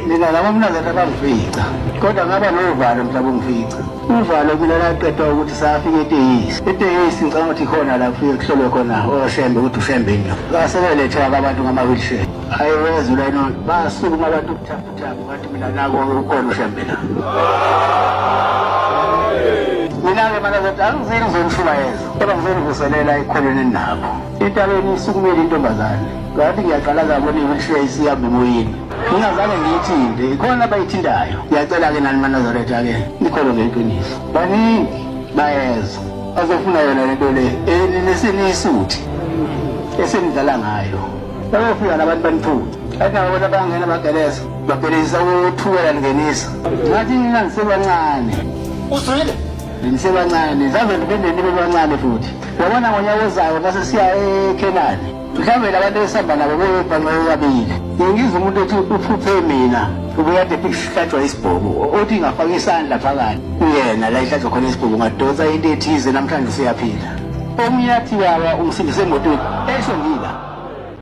mina laba mnazana bangifica kodwa ngaba novalo mhlawumbe ungifica uvalo mina laqedwa ukuthi safika eTehisi ngicabanga ukuthi khona la kufike kuhlolwe khona oShembe ukuthi uShembe ino basebeletha abantu ngama-wheelchair hayi wezwe lana basukuma abantu ubuthaphuthaphu bathi mina nako ukhona uShembe la mina-ke mana zathi angizeni ngizongishumayeza kodwa ngizonivuselela ekhonweni nabo entabeni isukumele intombazane ngathi ngiyaqala zabona i-wheelchair isiyahamba emoyeni ngingazange ngiyithinte ikhona abayithintayo ngiyacela-ke nani manazaretha-ke ikholo ngeqiniso baningi bayeza bazofuna yona lento le nesiyisuthi esenidlala ngayo bayofika nabantu baniphuca athi nabo bona bangena bageleza ukuthukela ningenisa ngathi nina nisebancane uzwile nisebancane zaze ndiphendeni nibe bancane futhi yabona ngonyaka ozayo masesiya eKenani mhlawumbe labantu esihamba nabo bebhanqe kabili ngizwa umuntu ethi uphuphe mina ubuyade kuhlatshwa isibhobo othi ngafaka isandla phakathi kuyena la ihlatshwa khona isibhobo ngadonsa into ethize namhlanje siyaphila omunye athi yawa umsindise emotweni esho ngila